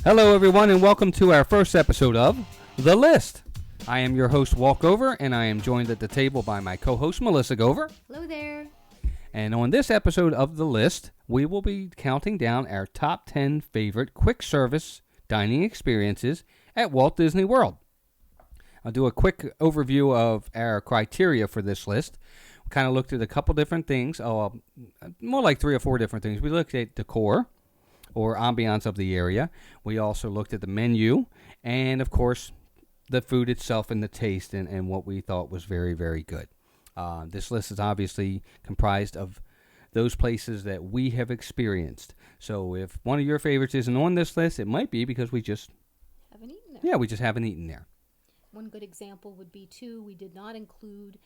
Hello, everyone, and welcome to our first episode of The List. I am your host, Walt Gover, and I am joined at the table by my co-host, Melissa Gover. Hello there. And on this episode of The List, we will be counting down our top 10 favorite quick service dining experiences at Walt Disney World. I'll do a quick overview of our criteria for this list. We kind of looked at a couple different things, more like 3 or 4 different things. We looked at decor, or ambiance of the area. We also looked at the menu, and of course, the food itself and the taste and what we thought was very, very good. This list is obviously comprised of those places that we have experienced. So if one of your favorites isn't on this list, it might be because we just haven't eaten there. Yeah, we just haven't eaten there. One good example would be, too, we did not include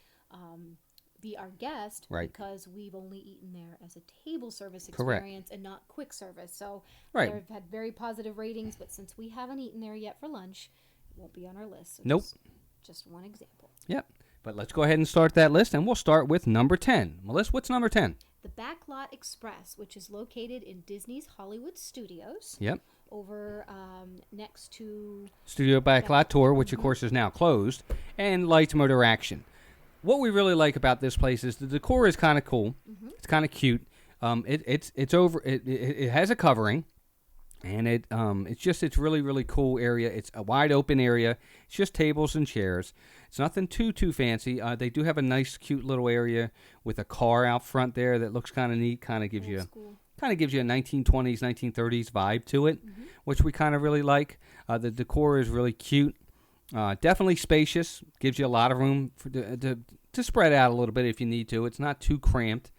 Be Our Guest, right, because we've only eaten there as a table service Correct. experience and not quick service. So right, they've had very positive ratings, but since we haven't eaten there yet for lunch, it won't be on our list. So nope. Just one example. Yep. But let's go ahead and start that list, and we'll start with number 10. Melissa, what's number 10? The Backlot Express, which is located in Disney's Hollywood Studios. Yep. Over next to Studio Backlot Tour, which of course is now closed, and Lights Motor Action. What we really like about this place is the decor is kind of cool. Mm-hmm. It's kind of cute. It has a covering, and it's really, really cool area. It's a wide open area. It's just tables and chairs. It's nothing too fancy. They do have a nice, cute little area with a car out front there that looks kind of neat. Kind of gives you a 1920s, 1930s vibe to it, mm-hmm, which we kind of really like. The decor is really cute. Definitely spacious. Gives you a lot of room to spread out a little bit if you need to. It's not too cramped.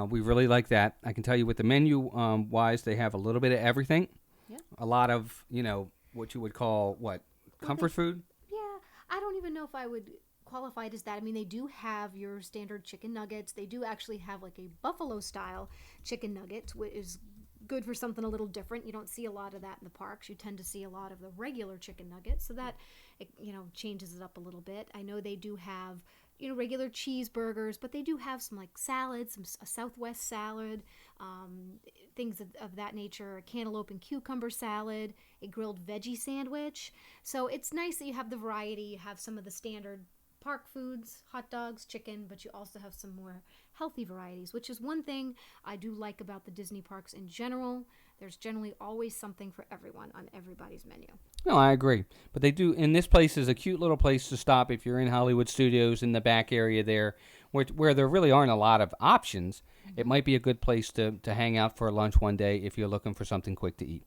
We really like that. I can tell you with the menu wise, they have a little bit of everything. Yeah. A lot of, what you would call, comfort food? Yeah. I don't even know if I would qualify it as that. I mean, they do have your standard chicken nuggets. They do actually have like a buffalo-style chicken nugget, which is good for something a little different. You don't see a lot of that in the parks. You tend to see a lot of the regular chicken nuggets, so that changes it up a little bit. I know they do have regular cheeseburgers, but they do have some like salads, a Southwest salad, things of that nature, a cantaloupe and cucumber salad, a grilled veggie sandwich. So it's nice that you have the variety. You have some of the standard park foods, hot dogs, chicken, but you also have some more healthy varieties, which is one thing I do like about the Disney parks in general. There's generally always something for everyone on everybody's menu. No, I agree. But they do, and this place is a cute little place to stop if you're in Hollywood Studios in the back area there, where there really aren't a lot of options. Mm-hmm. It might be a good place to hang out for lunch one day if you're looking for something quick to eat.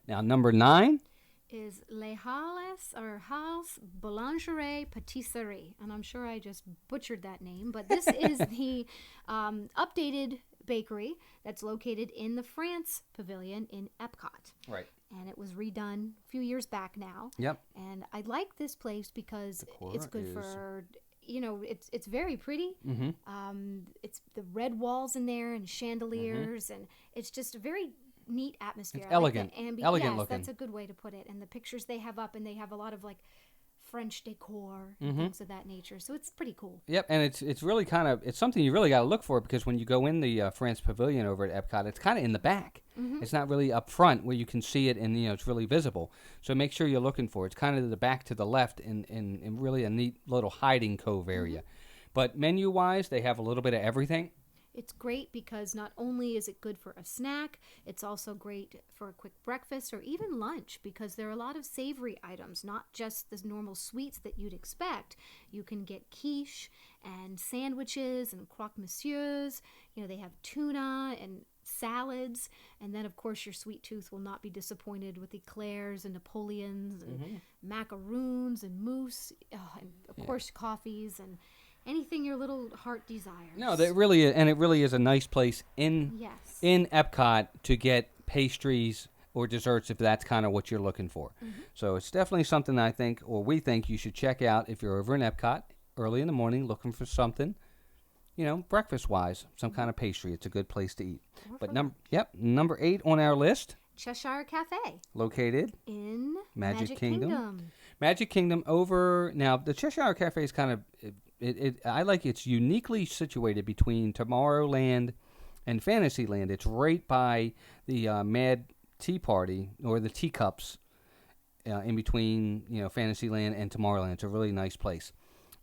Now, number 9 is Les Halles or Halles Boulangerie Patisserie, and I'm sure I just butchered that name, but this is the updated bakery that's located in the France Pavilion in EPCOT. Right. And it was redone a few years back now. Yep. And I like this place because it's good for, it's very pretty. Mm-hmm. It's the red walls in there and chandeliers, mm-hmm, and it's just a very neat atmosphere. It's elegant. Elegant looking. That's a good way to put it. And the pictures they have up, and they have a lot of like French decor and mm-hmm, things of that nature. So it's pretty cool. Yep, and it's really it's something you really got to look for, because when you go in the France Pavilion over at Epcot, it's kind of in the back. Mm-hmm. It's not really up front where you can see it and it's really visible. So make sure you're looking for it. It's kind of the back to the left in really a neat little hiding cove area. Mm-hmm. But menu-wise, they have a little bit of everything. It's great because not only is it good for a snack, it's also great for a quick breakfast or even lunch, because there are a lot of savory items, not just the normal sweets that you'd expect. You can get quiche and sandwiches and croque monsieurs. They have tuna and salads, and then of course your sweet tooth will not be disappointed with eclairs and Napoleons and mm-hmm, macaroons and mousse, and of course coffees and anything your little heart desires. No, it really is a nice place in Epcot to get pastries or desserts if that's kind of what you're looking for. Mm-hmm. So it's definitely something we think you should check out if you're over in Epcot early in the morning looking for something, breakfast-wise, some kind of pastry. It's a good place to eat. But number 8 on our list, Cheshire Cafe, located in Magic Kingdom. Magic Kingdom over now. The Cheshire Cafe is kind of I like it's uniquely situated between Tomorrowland and Fantasyland. It's right by the Mad tea party or the teacups in between, Fantasyland and Tomorrowland. It's a really nice place.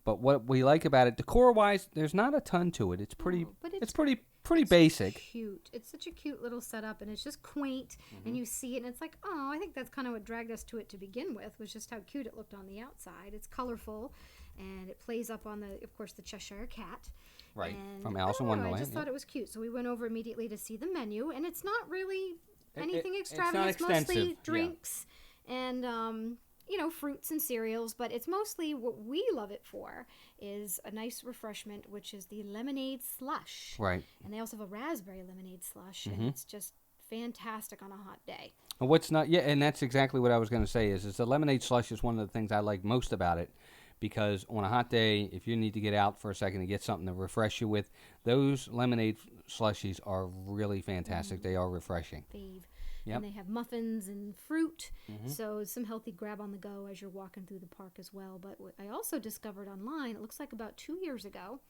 But what we like about it, decor-wise, there's not a ton to it. It's pretty. but it's pretty basic. Cute. It's such a cute little setup, and it's just quaint. And you see it, and it's like, oh, I think that's kind of what dragged us to it to begin with, was just how cute it looked on the outside. It's colorful, and it plays up on of course, the Cheshire Cat. Right, And from Alice in Wonderland. I just thought it was cute, so we went over immediately to see the menu, and it's not really anything extravagant. It's not extensive. Mostly drinks and fruits and cereals, but it's mostly what we love it for is a nice refreshment, which is the lemonade slush. Right. And they also have a raspberry lemonade slush, and it's just fantastic on a hot day. And what's not, and that's exactly what I was going to say is the lemonade slush is one of the things I like most about it, because on a hot day, if you need to get out for a second to get something to refresh you with, those lemonade slushies are really fantastic. They are refreshing. Fave. Yep. And they have muffins and fruit, so some healthy grab on the go as you're walking through the park as well. But what I also discovered online, it looks like about 2 years ago,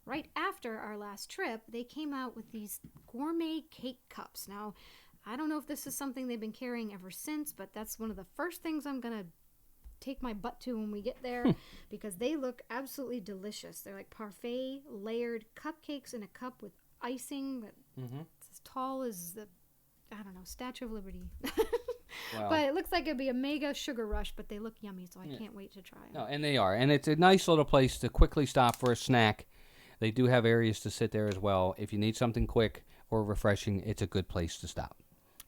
right after our last trip, they came out with these gourmet cake cups. Now, I don't know if this is something they've been carrying ever since, but that's one of the first things I'm going to take my butt to when we get there because they look absolutely delicious. They're like parfait layered cupcakes in a cup with icing that's as tall as the Statue of Liberty. Wow. But it looks like it'd be a mega sugar rush, but they look yummy, so I can't wait to try them. No, and they are. And it's a nice little place to quickly stop for a snack. They do have areas to sit there as well. If you need something quick or refreshing, it's a good place to stop.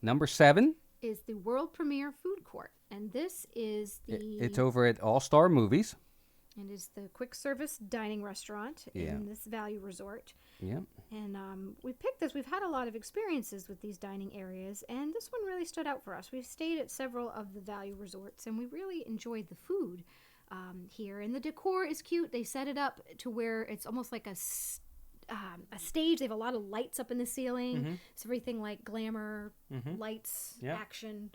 Number 7 is the world premiere food court. And this is It's over at All Star Movies. And is the quick service dining restaurant in this value resort. Yeah. And we picked this. We've had a lot of experiences with these dining areas, and this one really stood out for us. We've stayed at several of the value resorts, and we really enjoyed the food here. And the decor is cute. They set it up to where it's almost like a stage. They have a lot of lights up in the ceiling. It's everything like glamour, lights, action.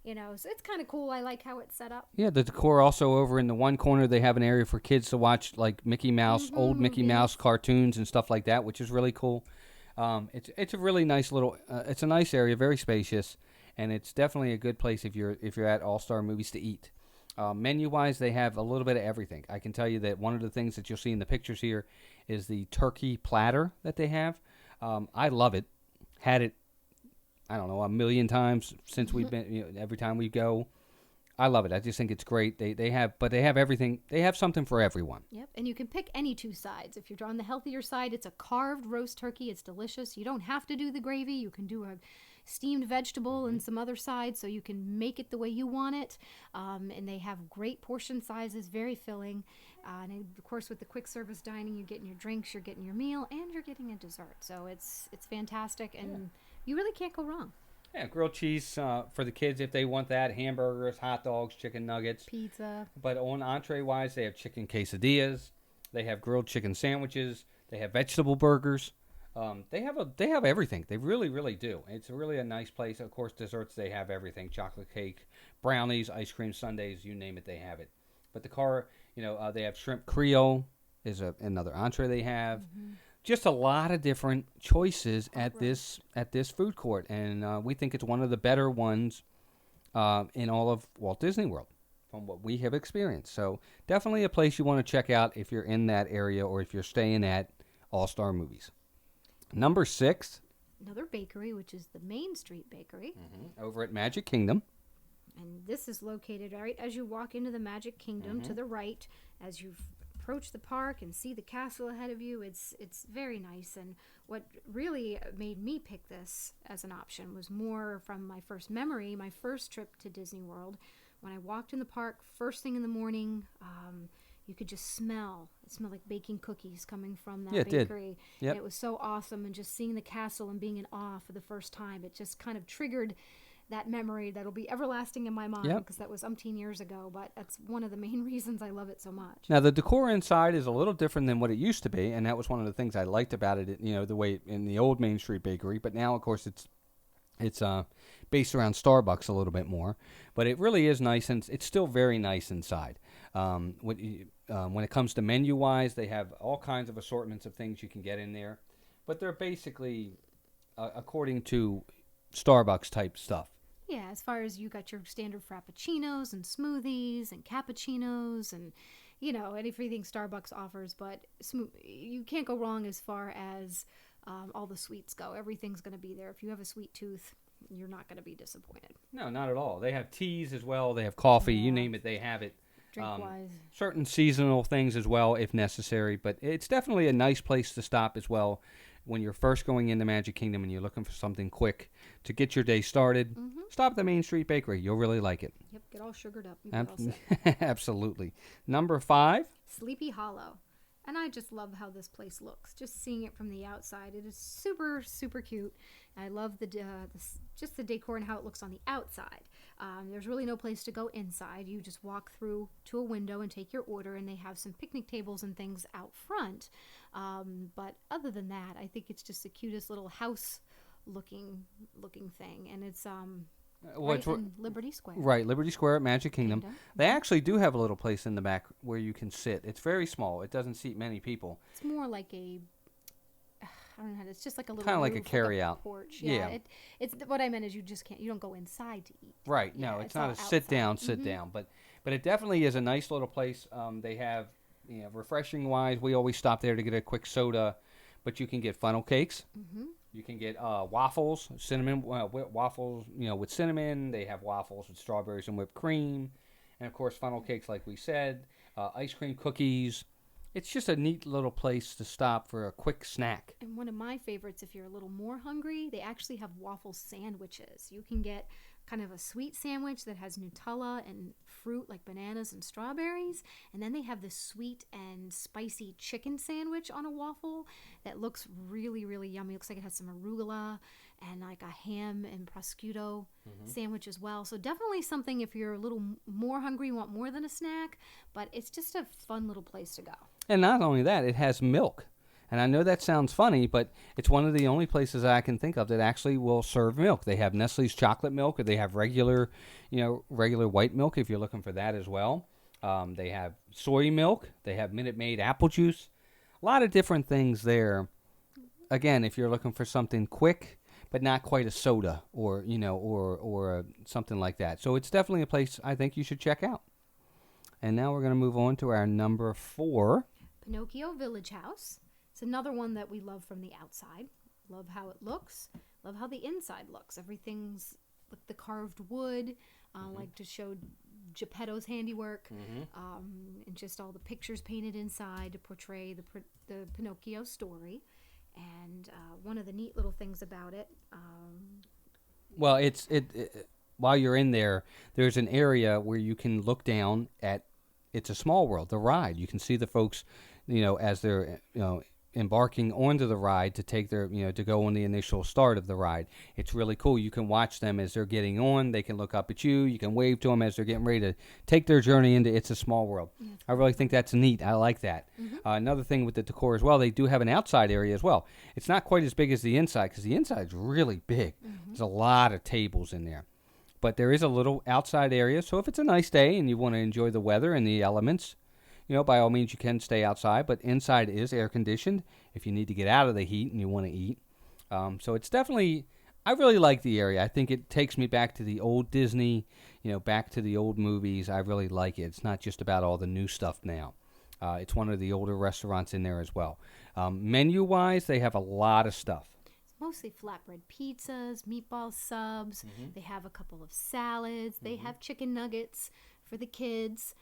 So it's kind of cool. I like how it's set up. Yeah, the decor also over in the one corner, they have an area for kids to watch like Mickey Mouse, old Mickey Mouse cartoons and stuff like that, which is really cool. It's a really nice little, it's a nice area, very spacious, and it's definitely a good place if you're at All Star Movies to eat. Menu-wise, they have a little bit of everything. I can tell you that one of the things that you'll see in the pictures here is the turkey platter that they have. I love it. Had it, I don't know, a million times since we've been, every time we go. I love it. I just think it's great. They have everything. They have something for everyone. Yep, and you can pick any two sides. If you're on the healthier side, it's a carved roast turkey. It's delicious. You don't have to do the gravy. You can do a steamed vegetable and some other sides, so you can make it the way you want it. And they have great portion sizes, very filling. And of course, with the quick service dining, you're getting your drinks, you're getting your meal, and you're getting a dessert. So it's fantastic, and you really can't go wrong. Yeah, grilled cheese for the kids if they want that. Hamburgers, hot dogs, chicken nuggets. Pizza. But on entree-wise, they have chicken quesadillas. They have grilled chicken sandwiches. They have vegetable burgers. They have everything. They really, really do. It's really a nice place. Of course, desserts, they have everything. Chocolate cake, brownies, ice cream sundaes, you name it, they have it. But they have shrimp Creole is another entree they have. Just a lot of different choices at this food court, and we think it's one of the better ones in all of Walt Disney World from what we have experienced. So definitely a place you want to check out if you're in that area or if you're staying at All Star Movies. Number 6. Another bakery, which is the Main Street Bakery. Over at Magic Kingdom. And this is located right as you walk into the Magic Kingdom to the right. As you approach the park and see the castle ahead of you, it's very nice. And what really made me pick this as an option was more from my first memory, my first trip to Disney World. When I walked in the park first thing in the morning, you could just smell. It smelled like baking cookies coming from that bakery. Yep. It was so awesome. And just seeing the castle and being in awe for the first time, it just kind of triggered that memory that'll be everlasting in my mind because that was umpteen years ago. But that's one of the main reasons I love it so much. Now, the decor inside is a little different than what it used to be. And that was one of the things I liked about it, the way in the old Main Street Bakery. But now, of course, it's based around Starbucks a little bit more. But it really is nice, and it's still very nice inside. When it comes to menu-wise, they have all kinds of assortments of things you can get in there. But they're basically according to Starbucks-type stuff. Yeah, as far as you got your standard frappuccinos and smoothies and cappuccinos and, everything Starbucks offers, but you can't go wrong as far as all the sweets go. Everything's going to be there. If you have a sweet tooth, you're not going to be disappointed. No, not at all. They have teas as well. They have coffee. You name it, they have it. Drink-wise. Certain seasonal things as well, if necessary. But it's definitely a nice place to stop as well when you're first going into Magic Kingdom and you're looking for something quick to get your day started. Mm-hmm. Stop at the Main Street Bakery. You'll really like it. Yep, get all sugared up. You get all set. Absolutely. Number 5. Sleepy Hollow. And I just love how this place looks. Just seeing it from the outside, it is super, super cute. I love just the decor and how it looks on the outside. There's really no place to go inside. You just walk through to a window and take your order, and they have some picnic tables and things out front. But other than that, I think it's just the cutest little house-looking thing, and it's right in Liberty Square. Right, Liberty Square at Magic Kingdom. They actually do have a little place in the back where you can sit. It's very small. It doesn't seat many people. It's more like I don't know. It's just like a little kind of like a carry-out porch. Yeah. It's what I meant is you don't go inside to eat. Right. No, it's not a sit down. But it definitely is a nice little place. They have, refreshing wise, we always stop there to get a quick soda, but you can get funnel cakes. Mm-hmm. You can get waffles, cinnamon waffles, with cinnamon. They have waffles with strawberries and whipped cream, and of course funnel cakes, like we said, ice cream, cookies. It's just a neat little place to stop for a quick snack. And one of my favorites, if you're a little more hungry, they actually have waffle sandwiches. You can get kind of a sweet sandwich that has Nutella and fruit like bananas and strawberries. And then they have this sweet and spicy chicken sandwich on a waffle that looks really, really yummy. It looks like it has some arugula and like a ham and prosciutto sandwich as well. So definitely something if you're a little more hungry, you want more than a snack. But it's just a fun little place to go. And not only that, it has milk. And I know that sounds funny, but it's one of the only places I can think of that actually will serve milk. They have Nestle's chocolate milk, or they have regular white milk if you're looking for that as well. They have soy milk. They have Minute Maid apple juice. A lot of different things there. Again, if you're looking for something quick, but not quite a soda or something like that. So it's definitely a place I think you should check out. And now we're going to move on to our number 4. Pinocchio Village House. It's another one that we love from the outside. Love how it looks. Love how the inside looks. Everything's like the carved wood, like to show Geppetto's handiwork, and just all the pictures painted inside to portray the Pinocchio story. And one of the neat little things about it. Well, it while you're in there, there's an area where you can look down at. It's a Small World, the ride. You can see the folks, as they're, embarking onto the ride to take their, to go on the initial start of the ride. It's really cool. You can watch them as they're getting on. They can look up at you. You can wave to them as they're getting ready to take their journey into It's a Small World. Yeah. I really think that's neat. I like that. Mm-hmm. Another thing with the decor as well, they do have an outside area as well. It's not quite as big as the inside because the inside's really big. Mm-hmm. There's a lot of tables in there. But there is a little outside area, so if it's a nice day and you want to enjoy the weather and the elements, by all means you can stay outside, but inside is air-conditioned if you need to get out of the heat and you want to eat. So it's definitely, I really like the area. I think it takes me back to the old Disney, back to the old movies. I really like it. It's not just about all the new stuff now. It's one of the older restaurants in there as well. Menu-wise, they have a lot of stuff. Mostly flatbread pizzas, meatball subs. Mm-hmm. They have a couple of salads. They have chicken nuggets for the kids.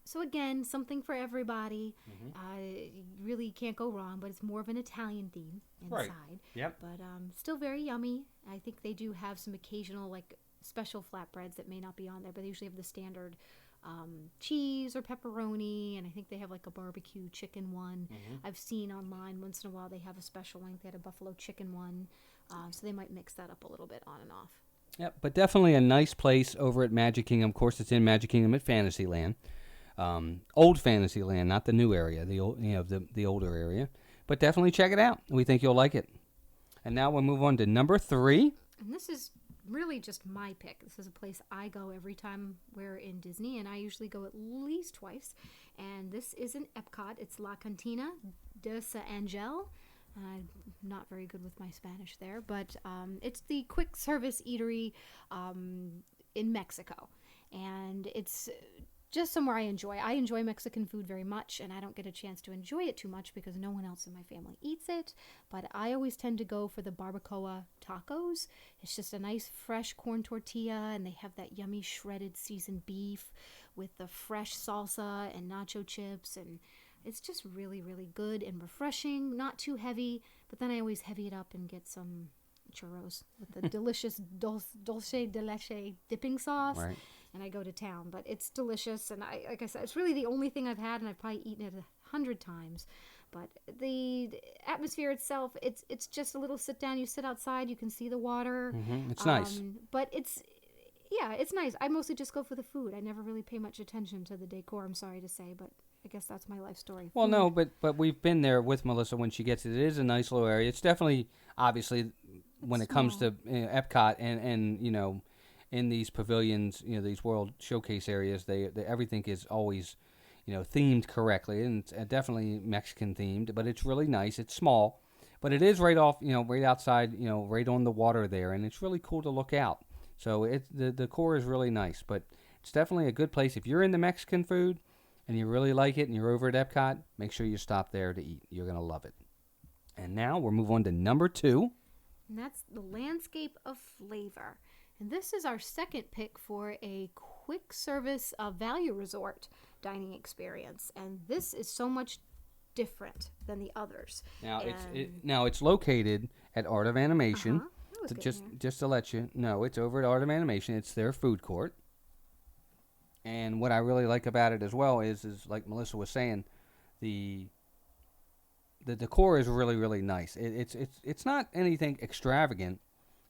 So again, something for everybody. You really can't go wrong, but it's more of an Italian theme inside. Right. Yep. But still very yummy. I think they do have some occasional special flatbreads that may not be on there, but they usually have the standard cheese or pepperoni, and I think they have a barbecue chicken one. I've seen online once in a while they have a special one. They had a buffalo chicken one, so they might mix that up a little bit on and off. Yep, but definitely a nice place over at Magic Kingdom. Of course, it's in Magic Kingdom at Fantasyland, old Fantasyland, not the new area, the old, the older area. But definitely check it out. We think you'll like it. And now we'll move on to number 3. And this is really just my pick. This is a place I go every time we're in Disney, and I usually go at least twice. And this is in EPCOT. It's La Cantina de Saint-Angel. I'm not very good with my Spanish there, but it's the quick service eatery in Mexico. And it's just somewhere I enjoy. I enjoy Mexican food very much, and I don't get a chance to enjoy it too much because no one else in my family eats it. But I always tend to go for the barbacoa tacos. It's just a nice fresh corn tortilla, and they have that yummy shredded seasoned beef with the fresh salsa and nacho chips, and it's just really, really good and refreshing, not too heavy, but then I always heavy it up and get some churros with the delicious dulce de leche dipping sauce. Right. And I go to town, but it's delicious. And like I said, it's really the only thing I've had, and I've probably eaten it 100 times. But the atmosphere itself, it's just a little sit down. You sit outside, you can see the water. It's nice. But it's nice. I mostly just go for the food. I never really pay much attention to the decor, I'm sorry to say, but I guess that's my life story. Well, Food. no, but we've been there with Melissa when she gets it. It is a nice little area. It's definitely, obviously, when it comes to Epcot and in these pavilions, these World Showcase areas, they everything is always, themed correctly, and it's definitely Mexican themed. But it's really nice. It's small, but it is right off, right outside, right on the water there, and it's really cool to look out. So the decor is really nice, but it's definitely a good place if you're into Mexican food and you really like it, and you're over at Epcot. Make sure you stop there to eat. You're gonna love it. And now we'll move on to number 2. And that's the Landscape of Flavor. And this is our second pick for a quick service value resort dining experience. And this is so much different than the others. Now it's located at Art of Animation. Just to let you know, it's over at Art of Animation. It's their food court. And what I really like about it as well is like Melissa was saying, the decor is really, really nice. It's not anything extravagant,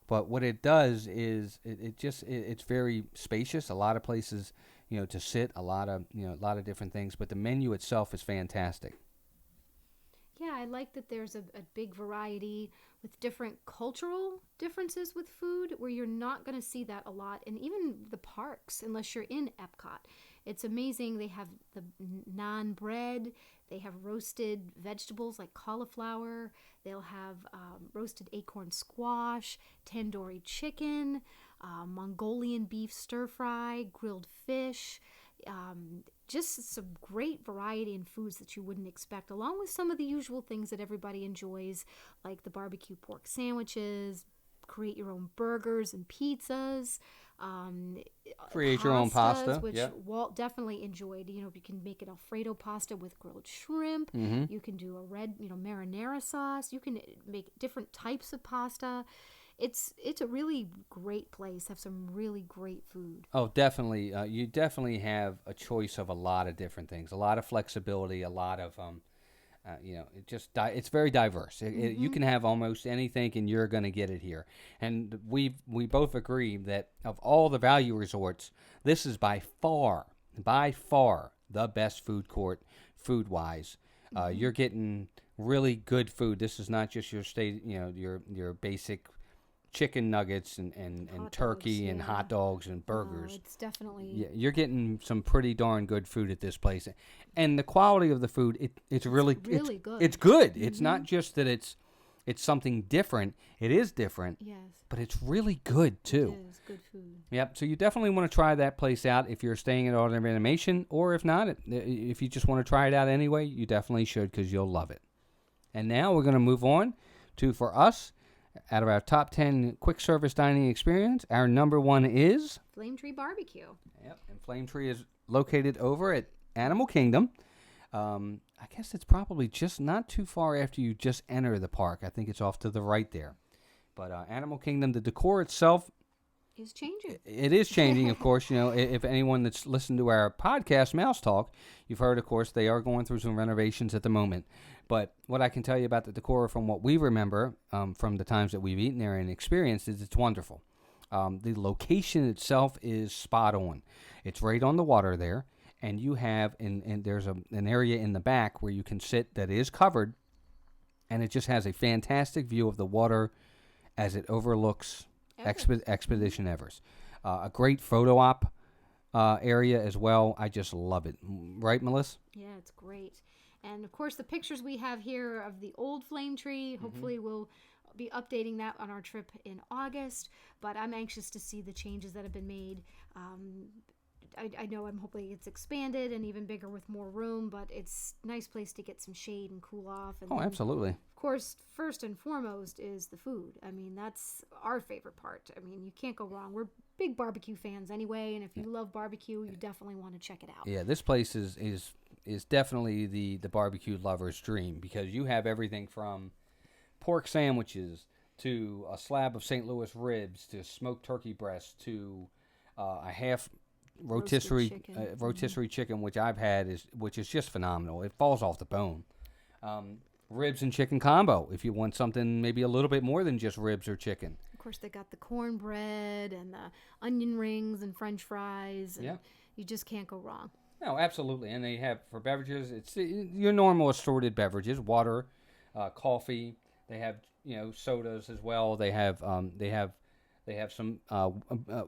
but what it does is it's very spacious. A lot of places, to sit. A lot of different things. But the menu itself is fantastic. Yeah, I like that there's a big variety with different cultural differences with food where you're not going to see that a lot. And even the parks, unless you're in Epcot. It's amazing. They have the naan bread. They have roasted vegetables like cauliflower. They'll have roasted acorn squash, tandoori chicken, Mongolian beef stir fry, grilled fish. Just some great variety in foods that you wouldn't expect, along with some of the usual things that everybody enjoys, like the barbecue pork sandwiches, create your own burgers and pizzas, create your own pasta, which Walt definitely enjoyed. You can make an Alfredo pasta with grilled shrimp. Mm-hmm. You can do a red, marinara sauce. You can make different types of pasta. It's a really great place. Have some really great food. Oh, definitely. You definitely have a choice of a lot of different things, a lot of flexibility, a lot of it's very diverse. You can have almost anything, and you're going to get it here. And we both agree that of all the value resorts, this is by far the best food court, food wise. You're getting really good food. This is not just your your basic chicken nuggets and turkey and hot dogs and burgers. It's definitely you're getting some pretty darn good food at this place, and the quality of the food it's really good. It's good. Mm-hmm. It's not just that it's something different. It is different. Yes, but it's really good too. It is good food. Yep. So you definitely want to try that place out if you're staying at Art of Animation, or if not, if you just want to try it out anyway, you definitely should because you'll love it. And now we're going to move on to, for us, out of our top 10 quick service dining experience, our number 1 is Flame Tree Barbecue. Yep, and Flame Tree is located over at Animal Kingdom. I guess it's probably just not too far after you just enter the park. I think it's off to the right there. But Animal Kingdom, the decor itself is changing. It is changing, of course. If anyone that's listened to our podcast, Mouse Talk, you've heard, of course, they are going through some renovations at the moment. But what I can tell you about the decor from what we remember from the times that we've eaten there and experienced is it's wonderful. The location itself is spot on. It's right on the water there, and you have and there's an area in the back where you can sit that is covered, and it just has a fantastic view of the water as it overlooks Expedition Everest. A great photo op area as well. I just love it. Right, Melissa? Yeah, it's great. And of course, the pictures we have here of the old flame tree, hopefully we'll be updating that on our trip in August. But I'm anxious to see the changes that have been made. I know I'm hoping it's expanded and even bigger with more room, but it's a nice place to get some shade and cool off. And Oh, then, absolutely. of course, first and foremost is the food. I mean, that's our favorite part. I mean, you can't go wrong. We're big barbecue fans anyway, and if you love barbecue, you definitely want to check it out. Yeah, this place is definitely the barbecue lover's dream, because you have everything from pork sandwiches to a slab of St. Louis ribs to smoked turkey breast to a half rotisserie chicken, which I've had, which is just phenomenal. It falls off the bone. Ribs and chicken combo if you want something maybe a little bit more than just ribs or chicken. Of course, they got the cornbread and the onion rings and French fries. And you just can't go wrong. No, absolutely. And they have, for beverages, it's your normal assorted beverages: water, coffee. They have sodas as well. They have some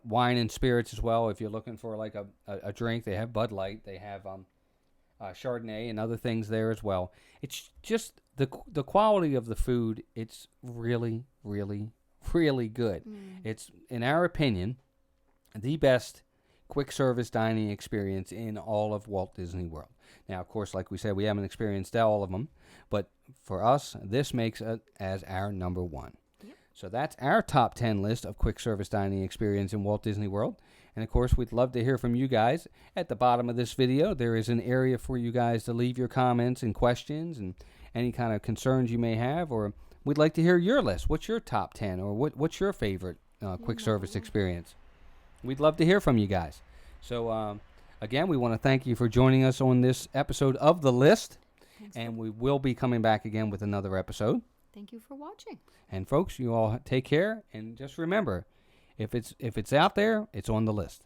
wine and spirits as well. If you're looking for like a drink, they have Bud Light. They have Chardonnay and other things there as well. It's just the quality of the food. It's really, really, really good. It's, in our opinion, the best quick service dining experience in all of Walt Disney World. Now, of course, like we said, we haven't experienced all of them, but for us, this makes it as our number one. So that's our top 10 list of quick service dining experience in Walt Disney World. And of course, we'd love to hear from you guys. At the bottom of this video, there is an area for you guys to leave your comments and questions and any kind of concerns you may have, or we'd like to hear your list. What's your top 10, or what's your favorite quick service experience? We'd love to hear from you guys. So again, we want to thank you for joining us on this episode of The List. And we will be coming back again with another episode. Thank you for watching. And folks, you all take care, and just remember, if it's out there, it's on the list.